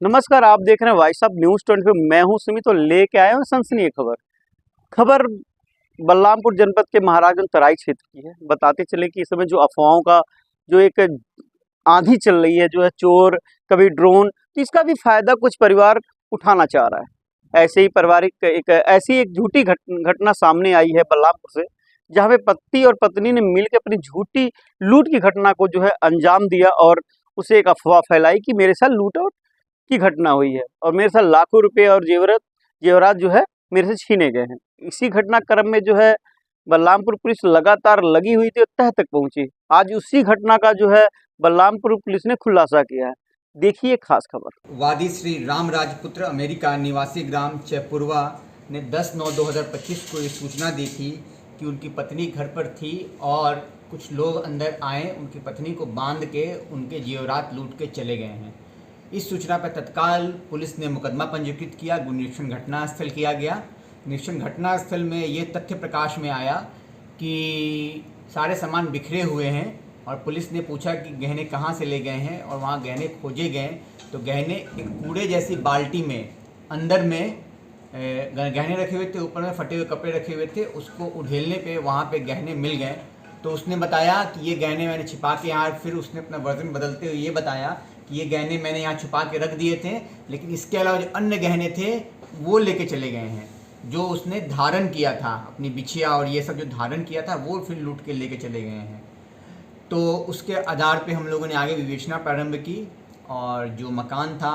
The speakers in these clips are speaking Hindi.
नमस्कार, आप देख रहे हैं वॉइस ऑफ न्यूज़ 24। मैं हूं सुमित और लेके आया हूं सनसनी खबर। खबर बलरामपुर जनपद के महाराजगंज तराई क्षेत्र की है। बताते चले कि इस समय जो अफवाहों का जो एक आंधी चल रही है, जो है चोर, कभी ड्रोन, तो इसका भी फायदा कुछ परिवार उठाना चाह रहा है। ऐसे ही पारिवारिक ऐसी एक झूठी घटना सामने आई है बलरामपुर से, जहाँ पे पति और पत्नी ने मिलकर अपनी झूठी लूट की घटना को जो है अंजाम दिया और उसे एक अफवाह फैलाई कि मेरे साथ लूट की घटना हुई है और मेरे साथ लाखों रुपए और जेवरात जो है मेरे से छीने गए हैं। इसी घटनाक्रम में जो है बलरामपुर पुलिस लगातार लगी हुई थी और तह तक पहुंची। आज उसी घटना का जो है बलरामपुर पुलिस ने खुलासा किया है। देखिए खास खबर। वादी श्री राम राजपुत्र अमेरिका निवासी ग्राम चैपुरवा ने 10/9/2025 को ये सूचना दी थी कि उनकी पत्नी घर पर थी और कुछ लोग अंदर आए, उनकी पत्नी को बांध के उनके जेवरात लूट के चले गए हैं। इस सूचना पर तत्काल पुलिस ने मुकदमा पंजीकृत किया, निरीक्षण घटनास्थल किया गया। निरीक्षण घटनास्थल में ये तथ्य प्रकाश में आया कि सारे सामान बिखरे हुए हैं और पुलिस ने पूछा कि गहने कहाँ से ले गए हैं और वहाँ गहने खोजे गए तो गहने एक कूड़े जैसी बाल्टी में अंदर में गहने रखे हुए थे, ऊपर में फटे हुए कपड़े रखे हुए थे। उसको उधेलने पे वहाँ पे गहने मिल गए। तो उसने बताया कि ये गहने मैंने छिपा के यहाँ, फिर उसने अपना वर्जन बदलते हुए ये बताया कि ये गहने मैंने यहाँ छुपा के रख दिए थे, लेकिन इसके अलावा जो अन्य गहने थे वो लेके चले गए हैं। जो उसने धारण किया था, अपनी बिछिया और ये सब जो धारण किया था वो फिर लूट के लेके चले गए हैं। तो उसके आधार पे हम लोगों ने आगे विवेचना प्रारंभ की और जो मकान था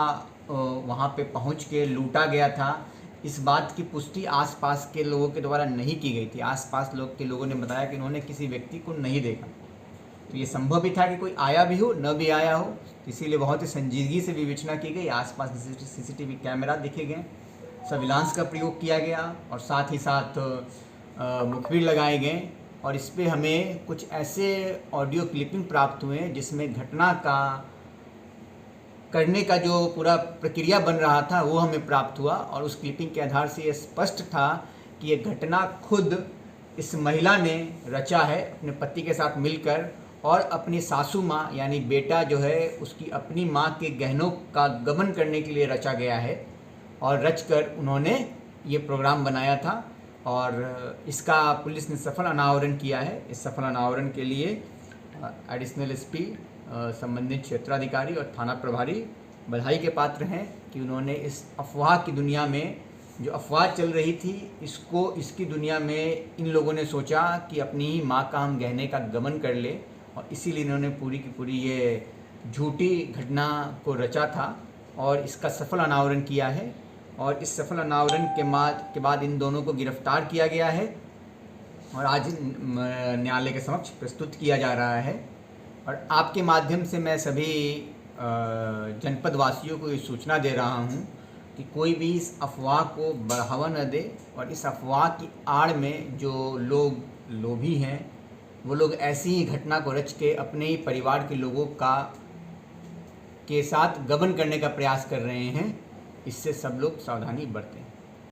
वहाँ पे पहुँच के लूटा गया था, इस बात की पुष्टि आसपास के लोगों के द्वारा नहीं की गई थी। आसपास के लोगों ने बताया कि उन्होंने किसी व्यक्ति को नहीं देखा। तो ये संभव भी था कि कोई आया भी हो, न भी आया हो, इसीलिए बहुत ही संजीदगी से विवेचना की गई। आसपास सीसीटीवी कैमरा देखे गए, सर्विलांस का प्रयोग किया गया और साथ ही साथ मुखबिर लगाए गए। और इस पर हमें कुछ ऐसे ऑडियो क्लिपिंग प्राप्त हुए जिसमें घटना का करने का जो पूरा प्रक्रिया बन रहा था वो हमें प्राप्त हुआ और उस क्लिपिंग के आधार से ये स्पष्ट था कि ये घटना खुद इस महिला ने रचा है अपने पति के साथ मिलकर और अपनी सासू माँ यानी बेटा जो है उसकी अपनी माँ के गहनों का गबन करने के लिए रचा गया है और रचकर उन्होंने ये प्रोग्राम बनाया था और इसका पुलिस ने सफल अनावरण किया है। इस सफल अनावरण के लिए एडिशनल एसपी, संबंधित क्षेत्राधिकारी और थाना प्रभारी बधाई के पात्र हैं कि उन्होंने इस अफवाह की दुनिया में, जो अफवाह चल रही थी, इसकी दुनिया में इन लोगों ने सोचा कि अपनी ही माँ का हम गहने का गबन कर ले और इसीलिए इन्होंने पूरी की पूरी ये झूठी घटना को रचा था और इसका सफल अनावरण किया है। और इस सफल अनावरण के बाद इन दोनों को गिरफ्तार किया गया है और आज न्यायालय के समक्ष प्रस्तुत किया जा रहा है। और आपके माध्यम से मैं सभी जनपद वासियों को ये सूचना दे रहा हूँ कि कोई भी इस अफवाह को बढ़ावा न दे और इस अफवाह की आड़ में जो लोग लोभी हैं वो लोग ऐसी ही घटना को रच के अपने ही परिवार के लोगों के साथ गबन करने का प्रयास कर रहे हैं। इससे सब लोग सावधानी बरतें।